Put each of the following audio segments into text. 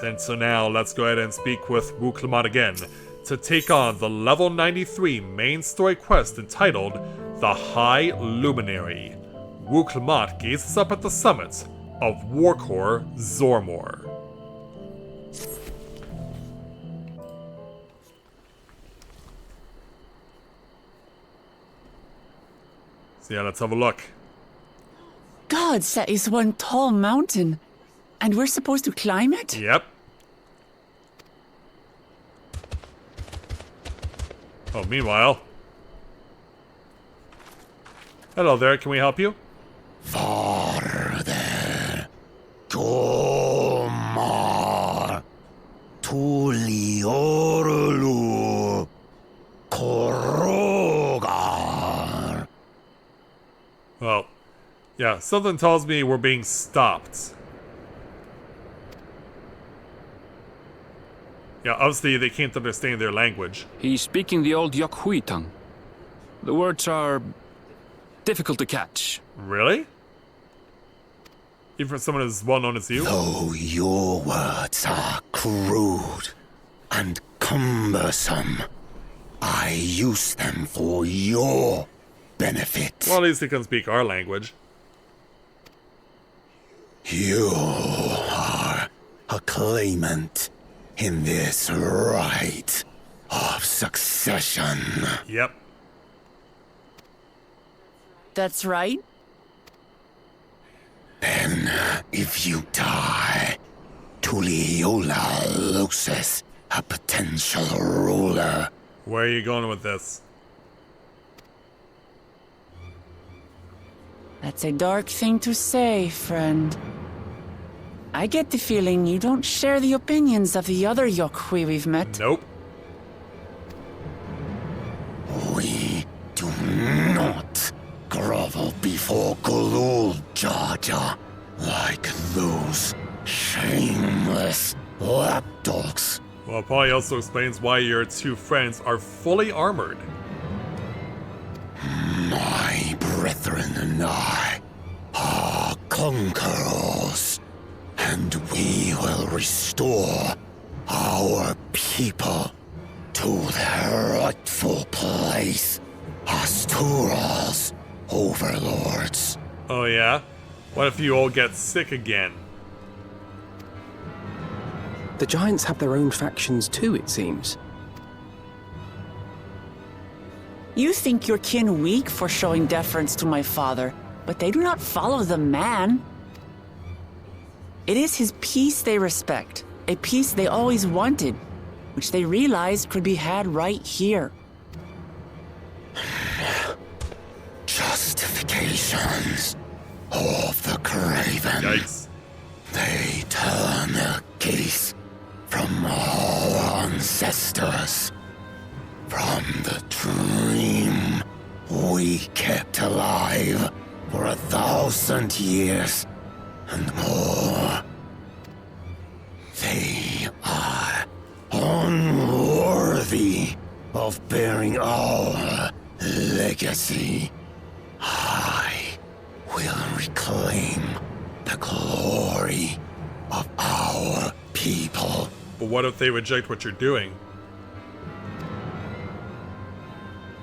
and so now let's go ahead and speak with Worqor again to take on the level 93 main story quest entitled The High Luminary. Worqor gazes up at the summit of Worqor Zormor. So yeah, let's have a look. Gods, that is one tall mountain. And we're supposed to climb it? Yep. Oh, meanwhile. Hello there, can we help you? Farther. Tomar. Tuliorulu. Korogar. Well, yeah, something tells me we're being stopped. Yeah, obviously they can't understand their language. He's speaking the old Yokhui tongue. The words are difficult to catch. Really? Even for someone as well known as you? Though your words are crude and cumbersome, I use them for your benefit. Well, at least they can speak our language. You are a claimant in this right of succession. Yep. That's right. Then, if you die, Tuliola loses a potential ruler. Where are you going with this? That's a dark thing to say, friend. I get the feeling you don't share the opinions of the other Yokhui we've met. Nope. We do not grovel before Gulul Jaja like those shameless lapdogs. Well, it probably also explains why your two friends are fully armored. My brethren and I are conquerors, and we will restore our people to their rightful place as Tural's overlords. Oh yeah? What if you all get sick again? The Giants have their own factions too, it seems. You think your kin weak for showing deference to my father, but they do not follow the man. It is his peace they respect, a peace they always wanted, which they realized could be had right here. Justifications of the craven. Yikes. They turn their gaze from our ancestors, from the dream we kept alive for 1,000 years and more. They are unworthy of bearing our legacy. I will reclaim the glory of our people. But what if they reject what you're doing?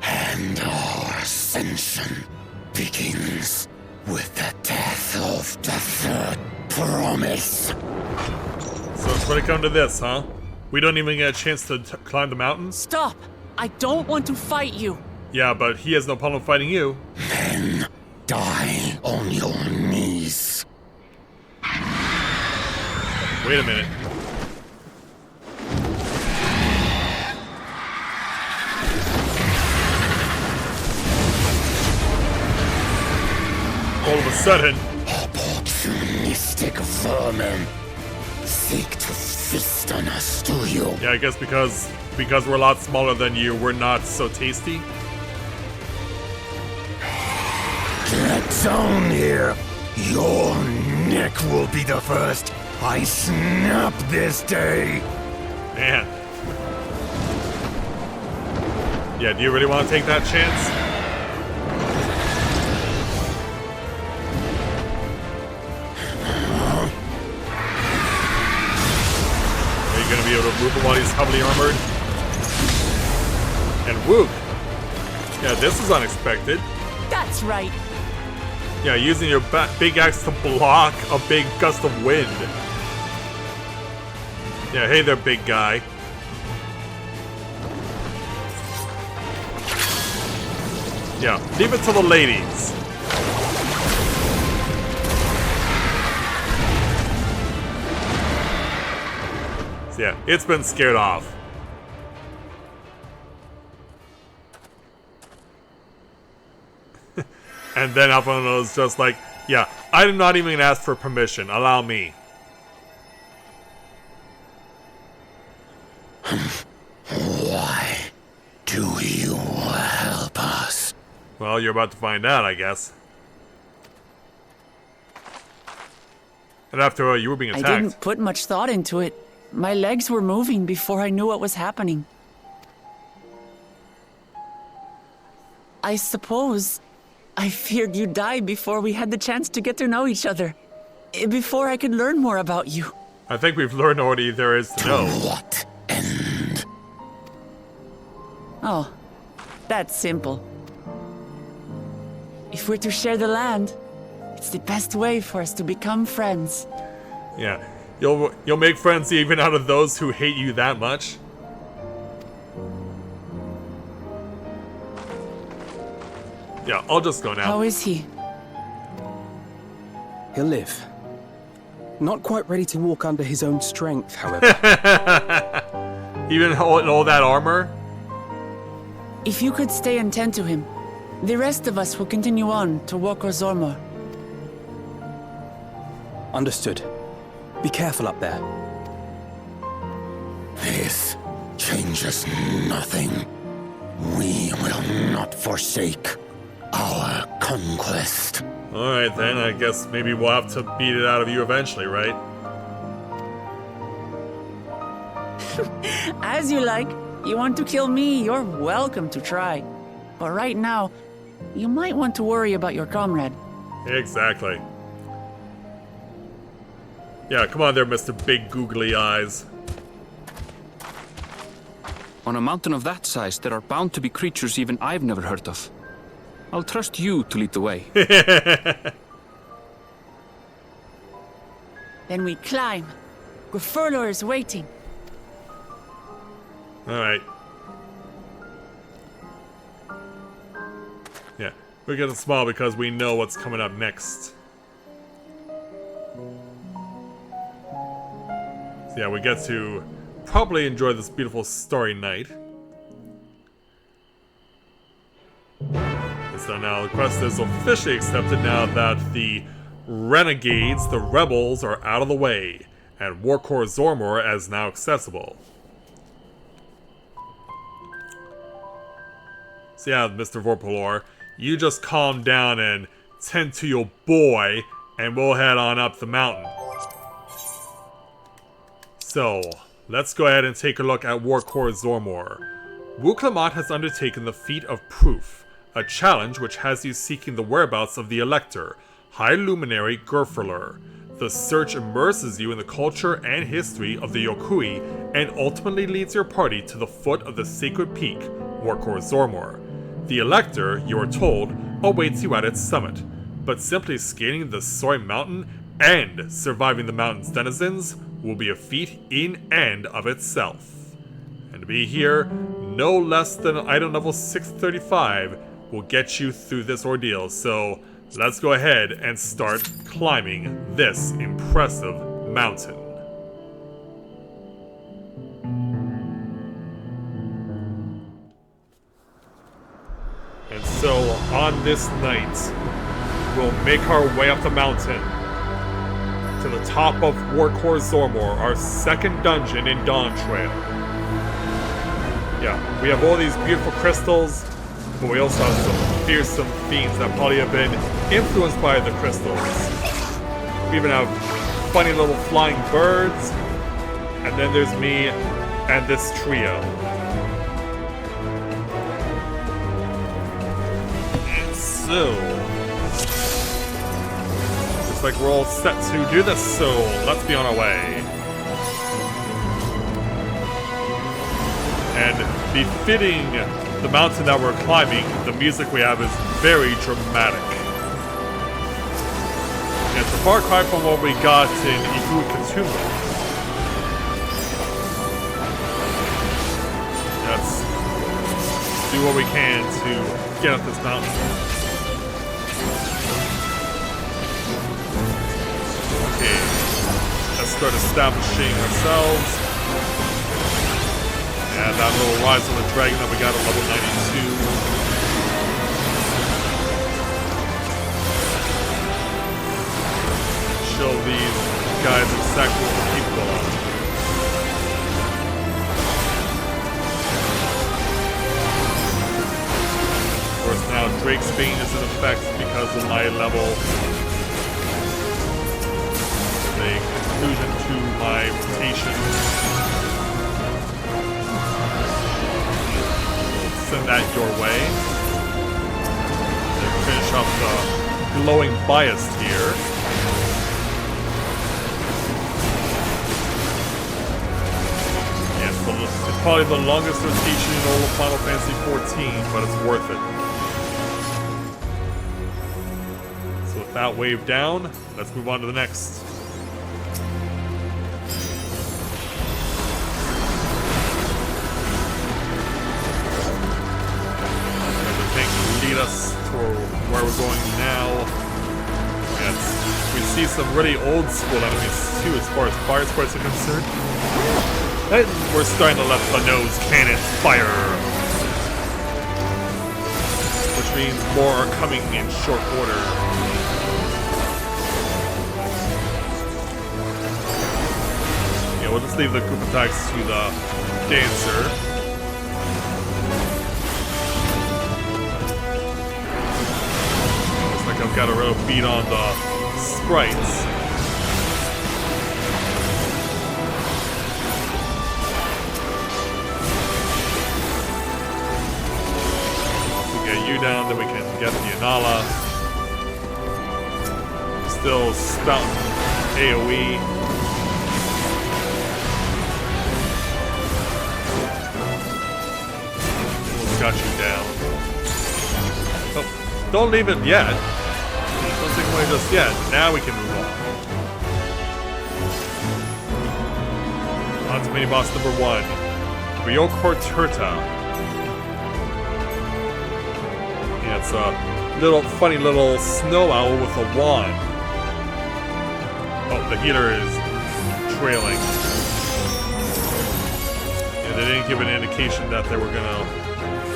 And our ascension begins with the death of the third promise. So it's when it comes to this, huh? We don't even get a chance to climb the mountains? Stop! I don't want to fight you. Yeah, but he has no problem fighting you. Then die on your knees. Wait a minute. All of a sudden, Opportunistic vermin seek to feast on us, do you? yeah, I guess because we're a lot smaller than you, we're not so tasty. Get down here. Your neck will be the first I snap this day. Man. Yeah, do you really want to take that chance? you gonna be able to move him while he's heavily armored? And Wook. Yeah, this is unexpected. That's right. Yeah, using your big axe to block a big gust of wind. Yeah, hey there, big guy. Yeah, leave it to the ladies. So yeah, it's been scared off. And then Alphonse is just like, yeah, I'm not even gonna ask for permission. Allow me. Why do you help us? Well, you're about to find out, I guess. And after all, you were being attacked. I didn't put much thought into it. My legs were moving before I knew what was happening. I suppose I feared you'd die before we had the chance to get to know each other. Before I could learn more about you. I think we've learned already there is to know. What end? Oh, that's simple. If we're to share the land, it's the best way for us to become friends. Yeah, you'll make friends even out of those who hate you that much. Yeah, I'll just go now. How is he? He'll live. Not quite ready to walk under his own strength, however. Even in all that armor? If you could stay and tend to him, the rest of us will continue on to Worqor Zormor. Understood. Be careful up there. This changes nothing. We will not forsake our conquest. Alright then, I guess maybe we'll have to beat it out of you eventually, right? As you like. You want to kill me, you're welcome to try. But right now, you might want to worry about your comrade. Exactly. Yeah, come on there, Mr. Big Googly Eyes. On a mountain of that size, there are bound to be creatures even I've never heard of. I'll trust you to lead the way. Then we climb. Gefurler is waiting. Alright. Yeah, we're getting small because we know what's coming up next. So yeah, we get to probably enjoy this beautiful starry night. So now the quest is officially accepted now that the renegades, the rebels, are out of the way, and Worqor Zormor is now accessible. So yeah, Mr. Vorpalor, you just calm down and tend to your boy, and we'll head on up the mountain. So, let's go ahead and take a look at Worqor Zormor. Wuklamot has undertaken the Feat of Proof, a challenge which has you seeking the whereabouts of the Elector, High Luminary Gerferler. The search immerses you in the culture and history of the Yokui, and ultimately leads your party to the foot of the sacred peak, Worqor Zormor. The Elector, you are told, awaits you at its summit, but simply scaling the soaring mountain and surviving the mountain's denizens will be a feat in and of itself. And to be here, no less than item level 635 will get you through this ordeal, so let's go ahead and start climbing this impressive mountain. And so, on this night, we'll make our way up the mountain to the top of Worqor Zormor, our second dungeon in Dawntrail. Yeah, we have all these beautiful crystals, but we also have some fearsome fiends that probably have been influenced by the crystals. We even have funny little flying birds, and then there's me and this trio. And so, looks like we're all set to do this, so let's be on our way. And befitting the mountain that we're climbing, the music we have is very dramatic. And it's a far cry from what we got in Ibu Katumu. Let's do what we can to get up this mountain. Okay, let's start establishing ourselves. And that little Rise of the Dragon that we got at level 92. Show these guys exactly what we're capable of. Of course, now Drake's Bane is in effect because of my level. The conclusion to my rotation. Send that your way. And finish up the glowing bias here. Yeah, it's probably the longest rotation in all of Final Fantasy XIV, but it's worth it. So with that wave down, let's move on to the next. Us to where we're going now. Yes, we see some really old school enemies too as far as fire sprites are concerned. And we're starting to let the nose cannons fire. Which means more are coming in short order. Yeah, we'll just leave the group attacks to the dancer. I've got a real beat on the sprites. We get you down, then we can get the Inala. Still spouting AoE. Almost got you down. Oh, don't leave it yet. Don't take away just yet. Now we can move on. On to mini boss number 1. Worqor Zormor. Yeah, it's a little funny little snow owl with a wand. Oh, the healer is trailing. Yeah, they didn't give an indication that they were gonna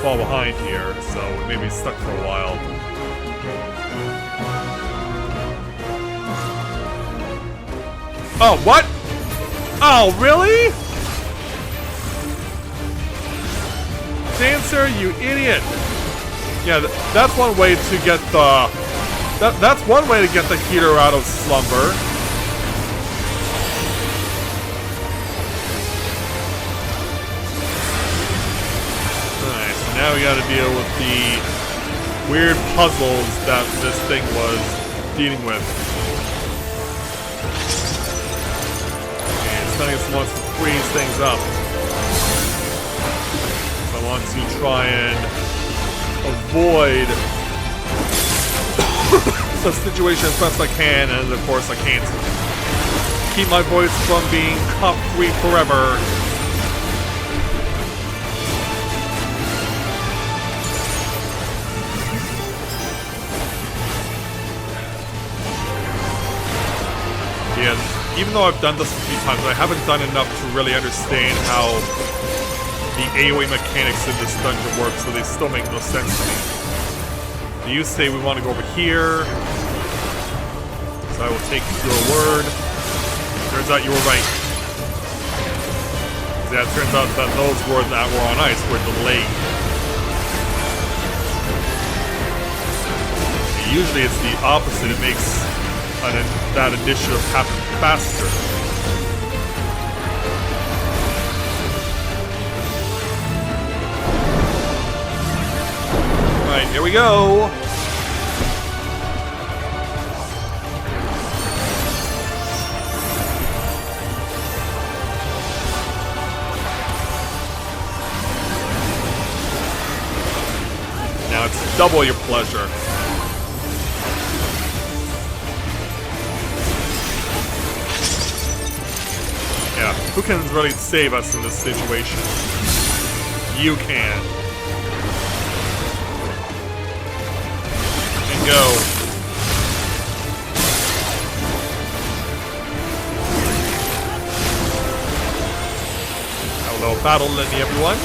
fall behind here, so we may be stuck for a while. Oh, what? Oh, really? Dancer, you idiot. Yeah, that's one way to get the... That's one way to get the healer out of slumber. Alright, so now we gotta deal with the weird puzzles that this thing was dealing with. Stunning wants to freeze things up. So I want to try and avoid such situation as best I can, and of course I can't keep my voice from being cop-free forever. Yeah. Even though I've done this a few times, I haven't done enough to really understand how the AoE mechanics in this dungeon work, so they still make no sense to me. You say we want to go over here, so I will take your word. Turns out you were right. Yeah, it turns out that those words that were on ice were delayed. Usually it's the opposite, it makes that initiative happen faster. Alright, here we go! Now it's double your pleasure. Yeah, who can really save us in this situation? You can. And go. Hello, battle Litany, everyone.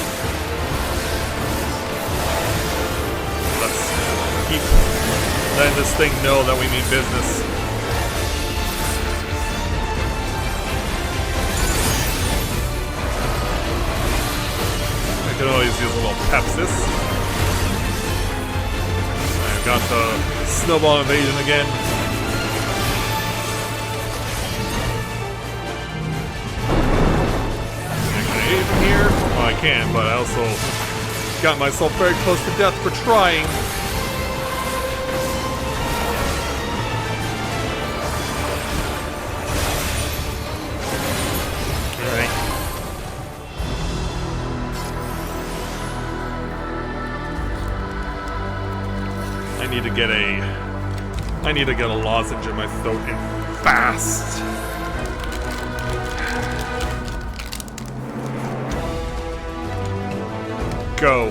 Let's keep letting this thing know that we mean business. I can always use a little Pepsis. I've got the snowball invasion again. From here? Well, I can, but I also got myself very close to death for trying. Alright. I need to get a lozenge in my throat and fast. Go.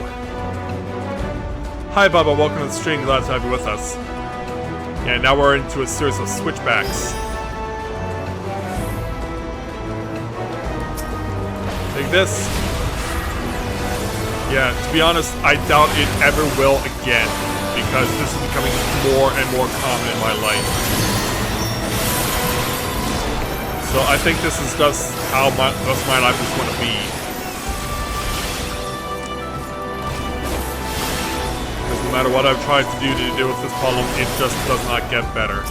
Hi Bubba, welcome to the stream, glad to have you with us. Yeah, now we're into a series of switchbacks. Take this. Yeah, to be honest, I doubt it ever will again, because this is becoming more and more common in my life. So I think this is just how my life is going to be. No matter what I've tried to deal with this problem, it just does not get better.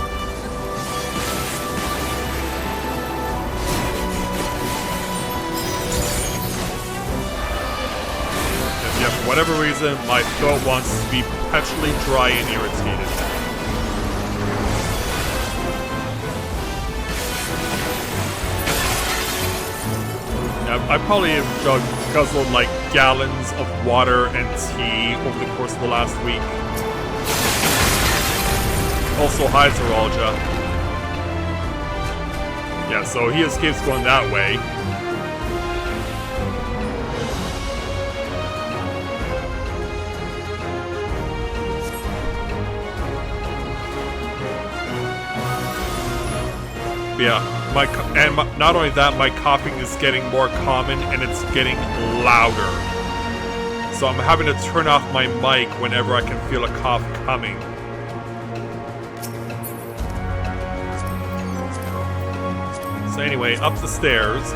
And yeah, for whatever reason, my throat wants to be perpetually dry and irritated. I probably have guzzled like gallons of water and tea over the course of the last week. Also, hi Zeralja. Yeah, so he escapes going that way. Yeah. Not only that, my coughing is getting more common and it's getting louder. So I'm having to turn off my mic whenever I can feel a cough coming. So anyway, up the stairs.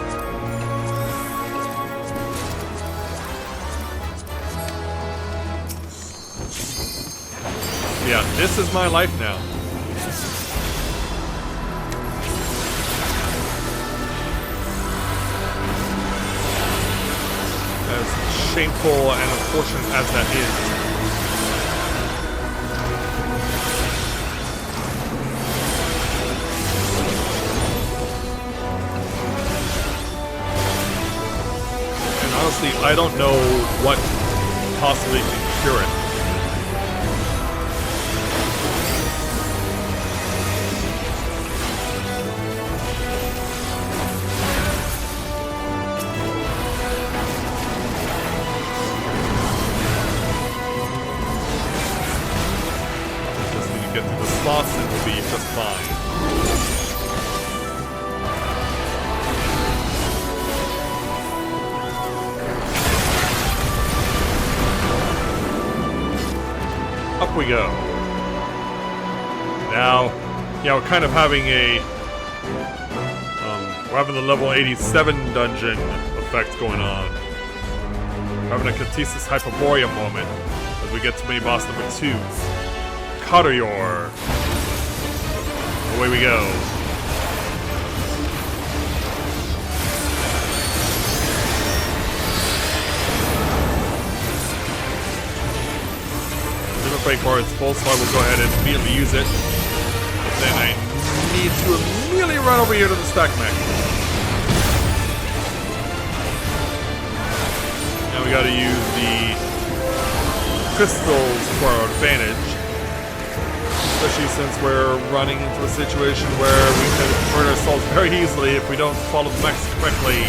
Yeah, this is my life now. As shameful and unfortunate as that is. And honestly, I don't know what possibly can cure it. Boston will be just fine. Up we go. Now, yeah, we're kind of having a we're having the level 87 dungeon effect going on. We're having a Catesis Hyperborea moment as we get to mini boss number 2. Cotterior. Away we go. Limit break bar is full, so I will go ahead and immediately use it. But then I need to immediately run over here to the stack mech. Now we gotta use the crystals to our advantage. Especially since we're running into a situation where we can hurt ourselves very easily if we don't follow the mechs correctly.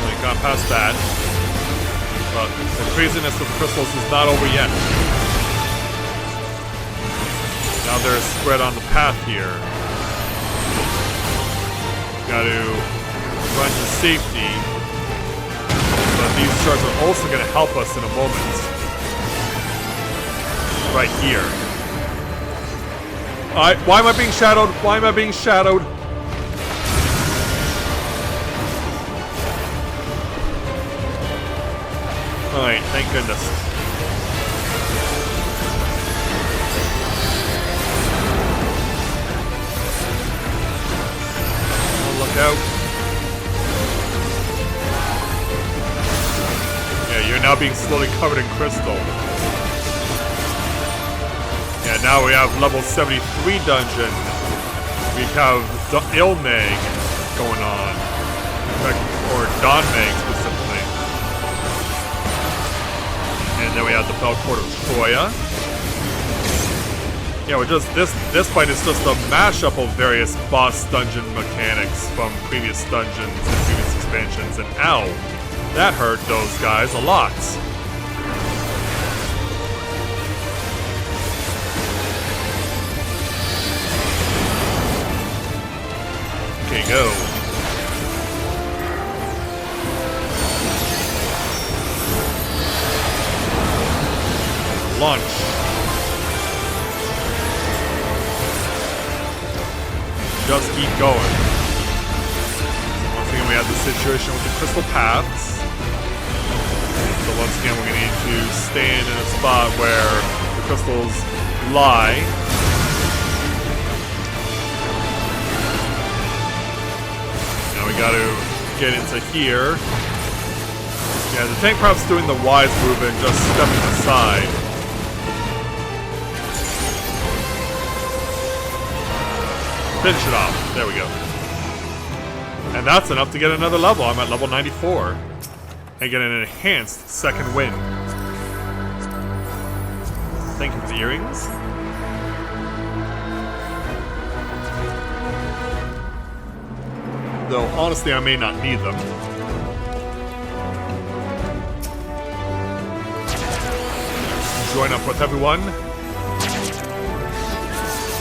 We got past that. But the craziness of the crystals is not over yet. Now they're spread on the path here. Gotta run to safety. But these shards are also gonna help us in a moment. Right here. Why am I being shadowed? Why am I being shadowed? Alright, thank goodness. Look out. Yeah, you're now being slowly covered in crystal. Yeah, now we have level 73 dungeon. We have the Ilmeg going on. Or Dawnmeg specifically. And then we have the Belcourt of Troya. Yeah, we're just this fight is just a mashup of various boss dungeon mechanics from previous dungeons and previous expansions, and ow, that hurt those guys a lot. Okay, go. Launch. Just keep going. Once again, we have the situation with the crystal paths. So once again, we're going to need to stand in a spot where the crystals lie. Now we got to get into here. Yeah, the tank prop's doing the wise move and just stepping aside. Finish it off. There we go. And that's enough to get another level. I'm at level 94. And get an enhanced second wind. Thank you for the earrings. Though, honestly, I may not need them. Join up with everyone.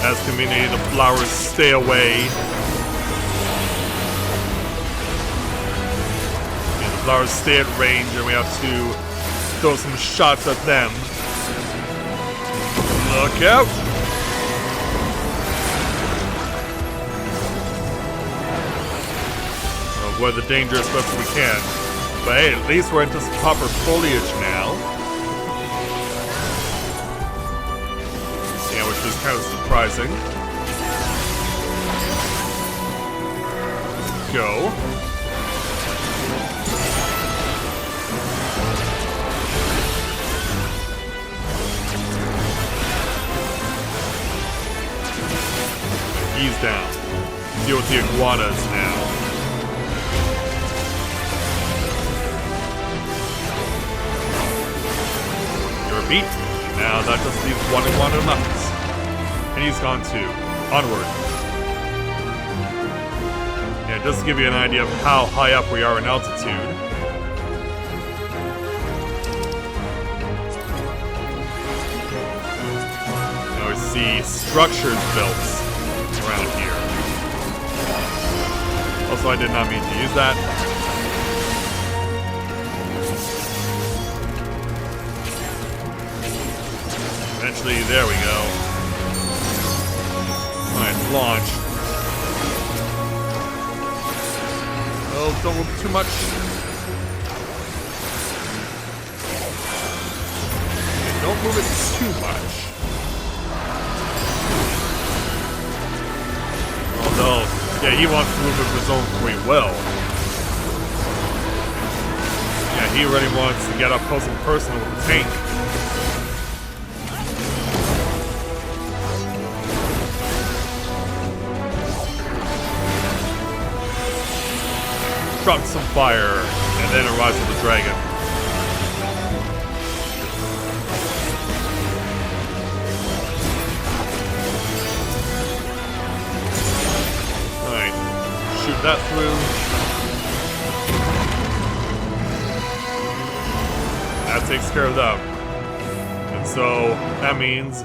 As community, the flowers stay away. Yeah, the flowers stay at range, and we have to throw some shots at them. Look out! Avoid the danger as best we can. But hey, at least we're into some proper foliage now. Which is kind of surprising. Go. He's down. Deal with the iguanas now. You're beat. Now that just leaves one iguana left. And he's gone too. Onward. Yeah, just to give you an idea of how high up we are in altitude. Now we see structures built around here. Also, I did not mean to use that. Eventually, there we go. Alright, launch. Oh, don't move too much. Okay, don't move it too much. Although, yeah, he wants to move it of his own free will. Yeah, he really wants to get up close and personal with the tank. drop some fire, and then a Rise of the Dragon. Alright, shoot that through. That takes care of them. And so, that means,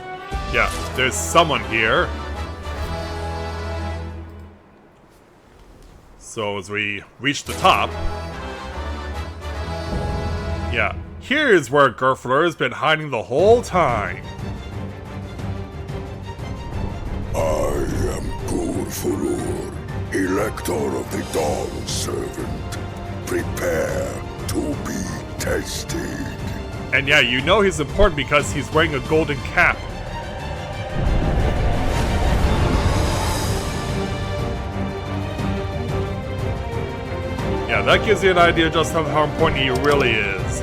yeah, there's someone here. So as we reach the top, yeah, here's where Gerfler has been hiding the whole time. I am Gurfulur, Elector of the Dawn Servant. Prepare to be tested. And yeah, you know he's important because he's wearing a golden cap. Yeah, that gives you an idea just of how important he really is.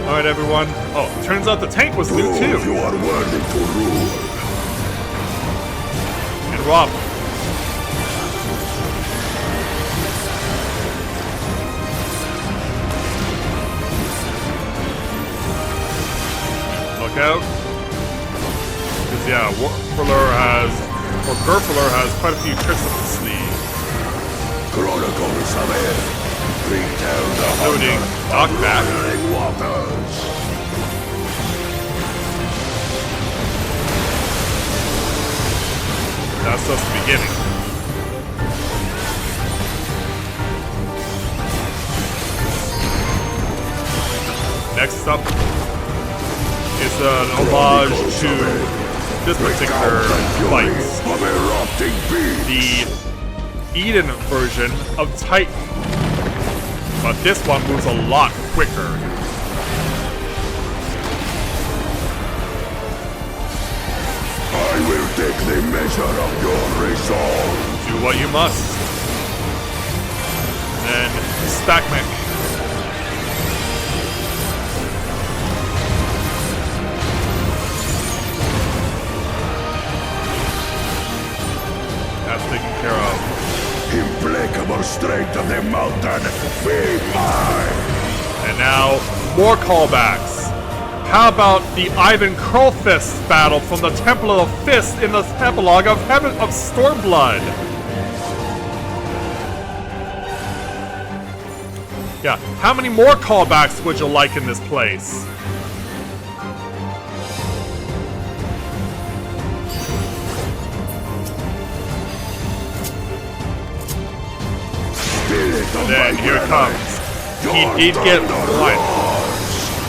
Alright, everyone. Oh, turns out the tank was new too. You are worthy to rule. And Rob. Look out. Because yeah, Gerfler has quite a few tricks up his sleeve. Including knockback. That's just the beginning. Next up is an homage to this particular fight. The Eden version of Titan. But this one moves a lot quicker. I will take the measure of your resolve. Do what you must. And then stack mech. That's taken care of. Implacable strength of the mountain, be mine! And now, more callbacks. How about the Ivan Curlfist battle from the Temple of the Fist in the epilogue of Stormblood? Yeah, how many more callbacks would you like in this place? And then here it comes. He did get one,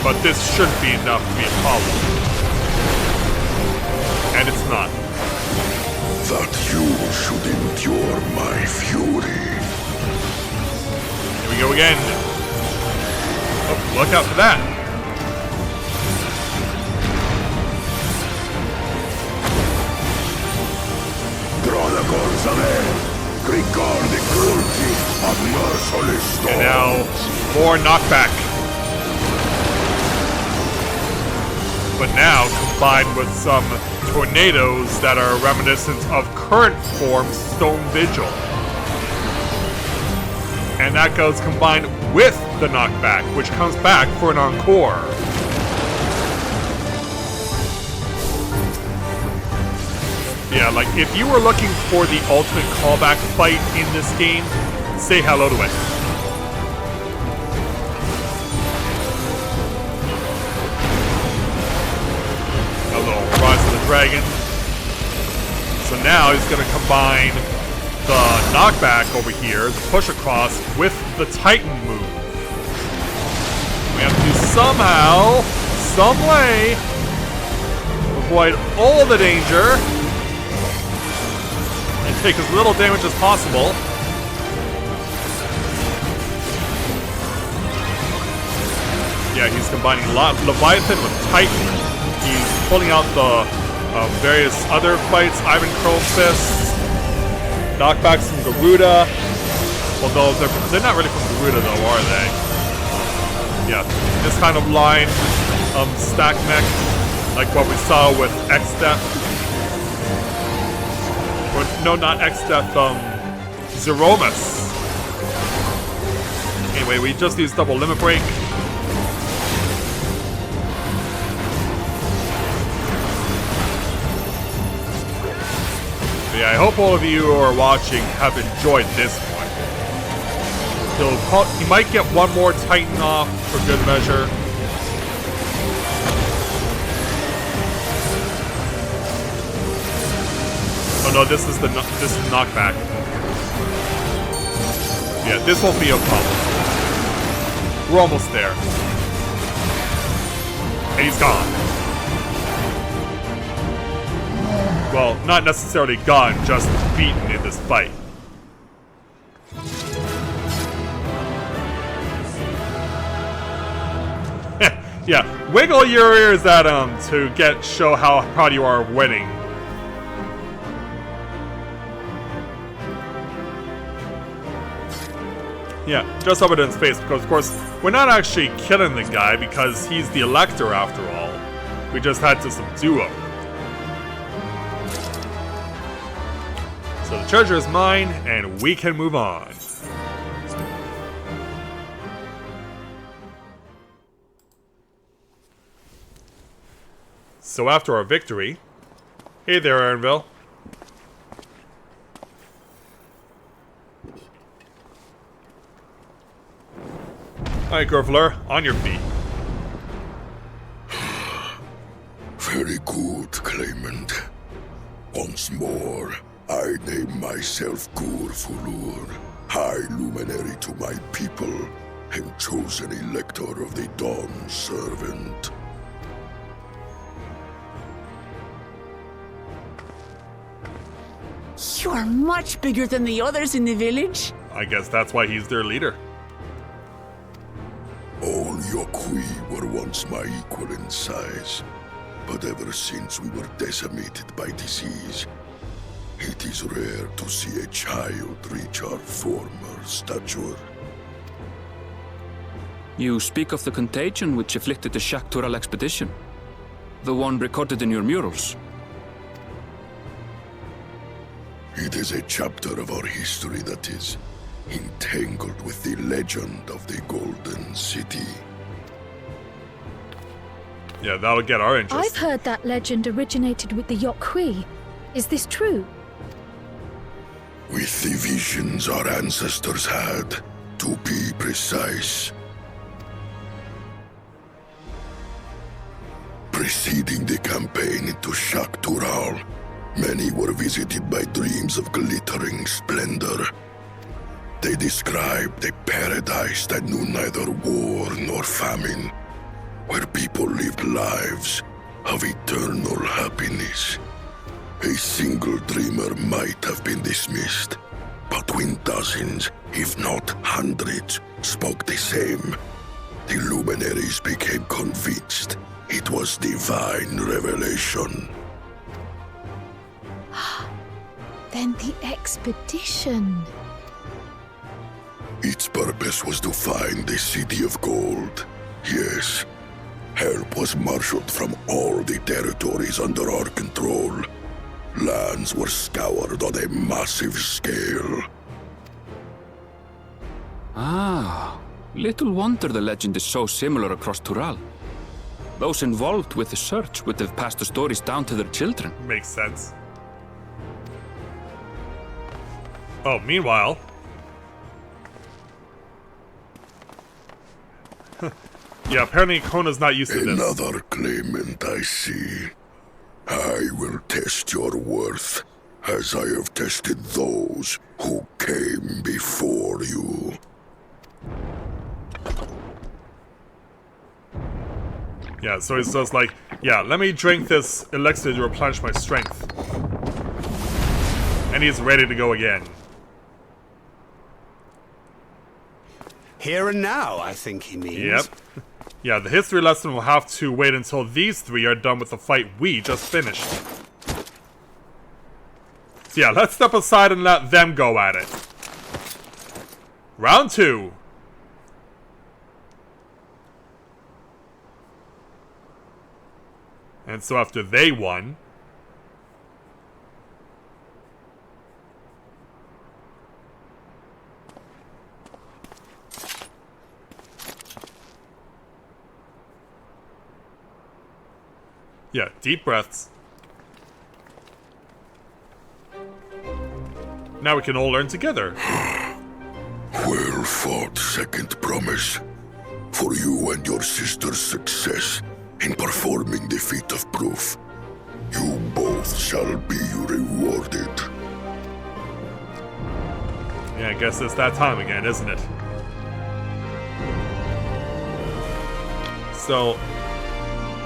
but this shouldn't be enough to be a problem. And it's not. That you should endure my fury. Here we go again. Oh, look out for that. Draw the guns away. Regard the cruelty of merciless storm. And now, more knockback. But now, combined with some tornadoes that are reminiscent of current form Stone Vigil. And that goes combined with the knockback, which comes back for an encore. Yeah, like, if you were looking for the ultimate callback fight in this game, say hello to it. A little Rise of the Dragon. So now he's going to combine the knockback over here, the push across, with the Titan move. We have to somehow, some way, avoid all the danger and take as little damage as possible. Yeah, he's combining Leviathan with Titan. He's pulling out the various other fights, Ivan Curlfist, knockbacks from Garuda. Although they're not really from Garuda though, are they? Yeah, this kind of line, stack mech, like what we saw with XIV. no, not XIV, Zeromus. Anyway, we just used double limit break. But yeah, I hope all of you who are watching have enjoyed this one. He might get one more Titan off for good measure. Oh no, this is knockback. Yeah, this won't be a problem. We're almost there. And he's gone. Well, not necessarily gone, just beaten in this fight. Yeah, wiggle your ears at him to show how proud you are of winning. Yeah, just rub it in his face, because of course, we're not actually killing the guy because he's the Elector after all. We just had to subdue him. So the treasure is mine, and we can move on. So after our victory... Hey there, Aaronville. Alright, Gurfler, on your feet. Very good, claimant. Once more, I name myself Gurfulur, High Luminary to my people, and chosen Elector of the Dawn Servant. You are much bigger than the others in the village. I guess that's why he's their leader. All Yokui were once my equal in size, but ever since we were decimated by disease, it is rare to see a child reach our former stature. You speak of the contagion which afflicted the Shaktural expedition? The one recorded in your murals? It is a chapter of our history that is entangled with the legend of the Golden City. Yeah, that'll get our interest. I've heard that legend originated with the Yokui. Is this true? With the visions our ancestors had, to be precise. Preceding the campaign into Shaktural, many were visited by dreams of glittering splendor. They described a paradise that knew neither war nor famine, where people lived lives of eternal happiness. A single dreamer might have been dismissed, but when dozens, if not hundreds, spoke the same, the luminaries became convinced it was divine revelation. Then the expedition. Its purpose was to find the City of Gold. Yes, help was marshaled from all the territories under our control. Lands were scoured on a massive scale. Ah, little wonder the legend is so similar across Tural. Those involved with the search would have passed the stories down to their children. Makes sense. Oh, meanwhile... yeah, apparently Kona's not used to this. Another claimant, I see. I will test your worth, as I have tested those who came before you. Yeah, so he's just like, yeah, let me drink this elixir to replenish my strength. And he's ready to go again. Here and now, I think he means. Yep. Yeah, the history lesson will have to wait until these three are done with the fight we just finished. So yeah, let's step aside and let them go at it. Round 2. And so after they won... Yeah, deep breaths. Now we can all learn together. Well fought, second promise. For you and your sister's success in performing the feat of proof. You both shall be rewarded. Yeah, I guess it's that time again, isn't it? So,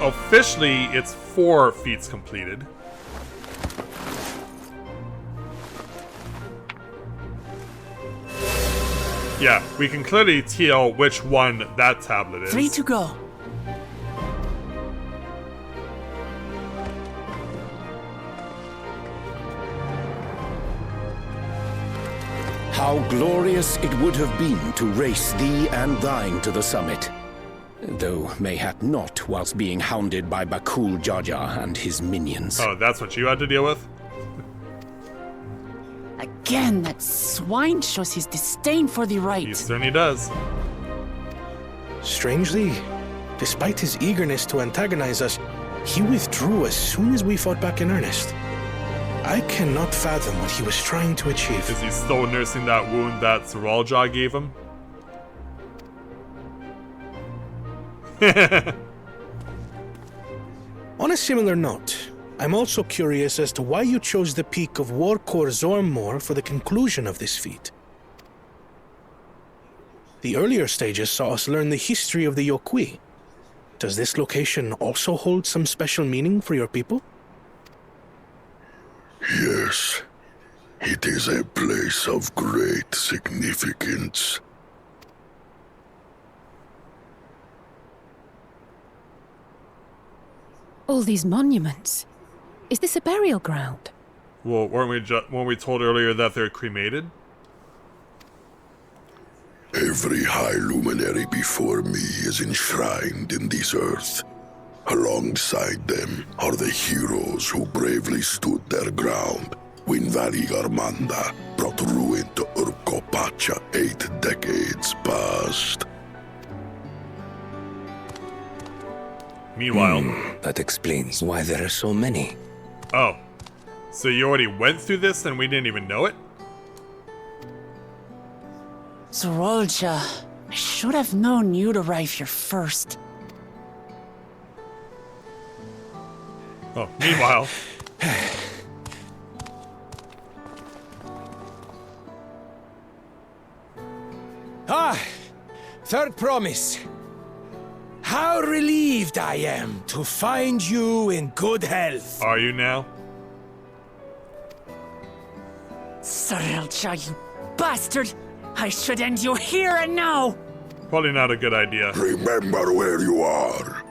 officially, it's 4 feats completed. Yeah, we can clearly tell which one that tablet is. 3 to go. How glorious it would have been to race thee and thine to the summit. Though mayhap not whilst being hounded by Bakul Jaja and his minions. Oh, that's what you had to deal with? Again, that swine shows his disdain for the He right. certainly does. Strangely, despite his eagerness to antagonize us, he withdrew as soon as we fought back in earnest. I cannot fathom what he was trying to achieve. Is he still nursing that wound that Zeralja gave him? On a similar note, I'm also curious as to why you chose the peak of Worqor Zormor for the conclusion of this feat. The earlier stages saw us learn the history of the Yoqui. Does this location also hold some special meaning for your people? Yes, it is a place of great significance. All these monuments. Is this a burial ground? Well, weren't we told earlier that they're cremated? Every High Luminary before me is enshrined in this earth. Alongside them are the heroes who bravely stood their ground when Varigarmanda brought ruin to Urkopacha 8 decades past. Meanwhile... That explains why there are so many. Oh. So you already went through this and we didn't even know it? Zeralja, I should have known you'd arrive here first. Oh, meanwhile... Third promise. How relieved I am to find you in good health. Are you now? Zeralja, you bastard! I should end you here and now! Probably not a good idea. Remember where you are.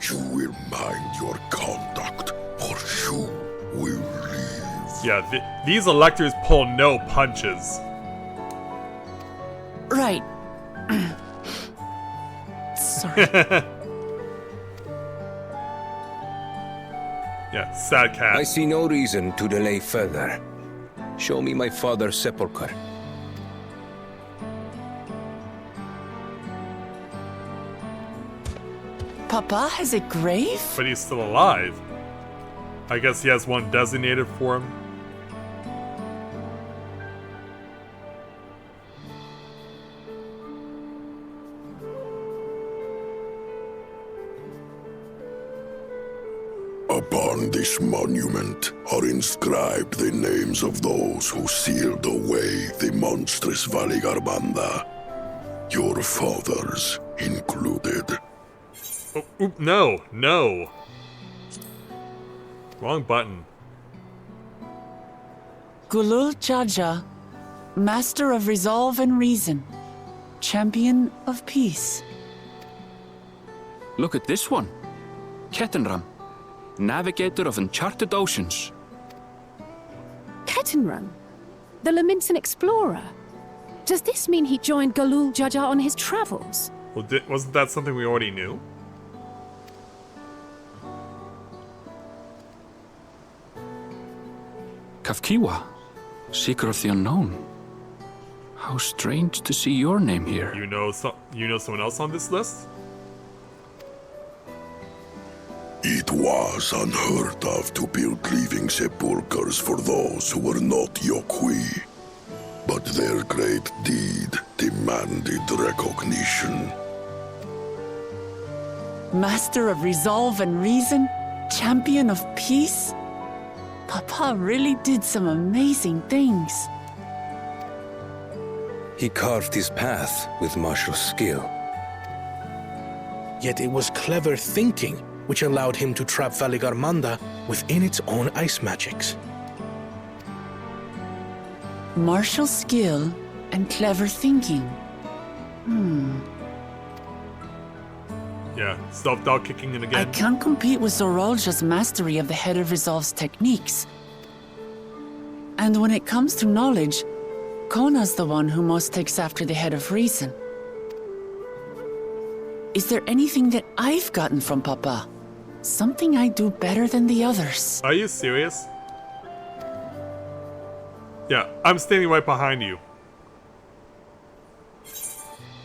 You will mind your conduct, or you will leave. Yeah, these electors pull no punches. Right. Sorry. Yeah, sad cat. I see no reason to delay further. Show me my father's sepulchre. Papa has a grave? But he's still alive. I guess he has one designated for him. Upon this monument are inscribed the names of those who sealed away the monstrous Varigarmanda. Your fathers included. Oh, no, no. Wrong button. Gulul Jaja, Master of Resolve and Reason, Champion of Peace. Look at this one. Kettenram, Navigator of Uncharted Oceans. Kettenram? The Laminsan explorer? Does this mean he joined Galul Jaja on his travels? Well, wasn't that something we already knew? Kafkiwa, Seeker of the Unknown. How strange to see your name here. You know someone else on this list? It was unheard of to build living sepulchres for those who were not Yokwi. But their great deed demanded recognition. Master of resolve and reason? Champion of peace? Papa really did some amazing things. He carved his path with martial skill. Yet it was clever thinking which allowed him to trap Valigarmanda within its own ice magics. Martial skill and clever thinking. Yeah, self-doubt kicking in I again. can't compete with Zorolja's mastery of the Head of Resolve's techniques. And when it comes to knowledge, Kona's the one who most takes after the Head of Reason. Is there anything that I've gotten from Papa? Something I do better than the others? Are you serious? Yeah, I'm standing right behind you.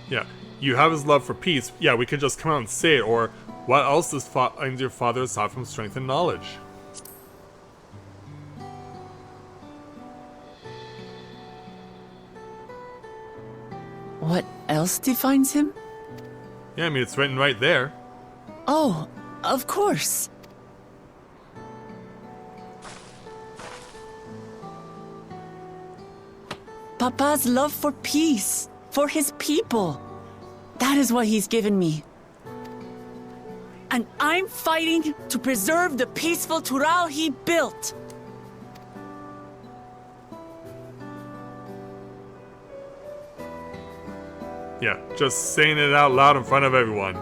Yeah, you have his love for peace. Yeah, we could just come out and say it, or what else does your father aside from strength and knowledge? What else defines him? Yeah, I mean, it's written right there. Oh, of course. Papa's love for peace, for his people. That is what he's given me. And I'm fighting to preserve the peaceful Tural he built. Yeah, just saying it out loud in front of everyone.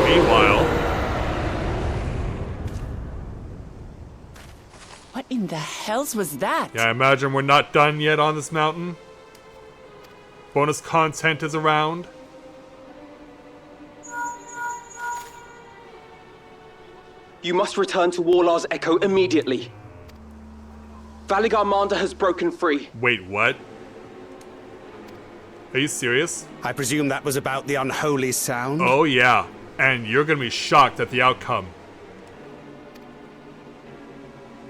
Meanwhile... What in the hells was that? Yeah, I imagine we're not done yet on this mountain. Bonus content is around. You must return to Warlar's Echo immediately. Valigarmanda has broken free. Wait, what? Are you serious? I presume that was about the unholy sound? Oh yeah, and you're gonna be shocked at the outcome.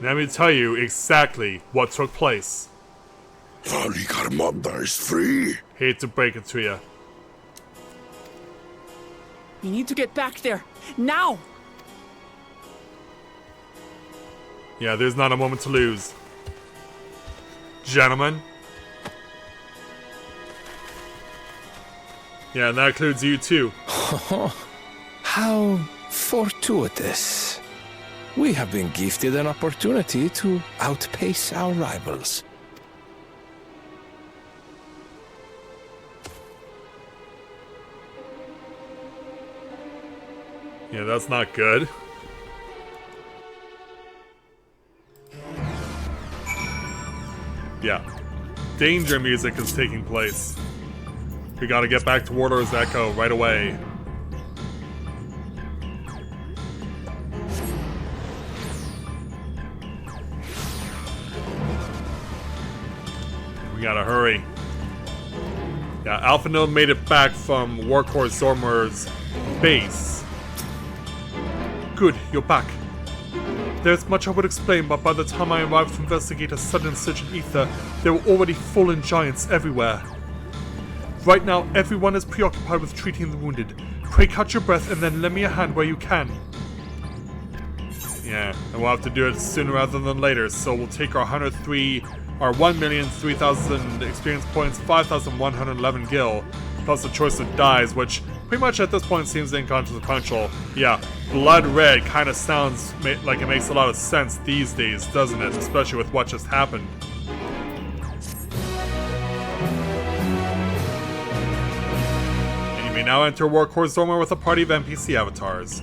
Let me tell you exactly what took place. Valigarmanda is free. Hate to break it to you. We need to get back there, now! Yeah, there's not a moment to lose. Gentlemen. Yeah, and that includes you too. How fortuitous. We have been gifted an opportunity to outpace our rivals. Yeah, that's not good. Yeah. Danger music is taking place. We gotta get back to Worqor's Echo right away. We gotta hurry. Yeah, Alpha Node made it back from Worqor Zormor's base. Good, you're back. There's much I would explain, but by the time I arrived to investigate a sudden surge in ether, there were already fallen giants everywhere. Right now, everyone is preoccupied with treating the wounded. Pray catch your breath and then lend me a hand where you can. Yeah, and we'll have to do it sooner rather than later, so we'll take our 1,003,000 experience points, 5,111 gil, plus the choice of dyes, which pretty much at this point seems inconsequential. Yeah, blood red kind of sounds like it makes a lot of sense these days, doesn't it? Especially with what just happened. And you may now enter Worqor Zormor with a party of NPC avatars.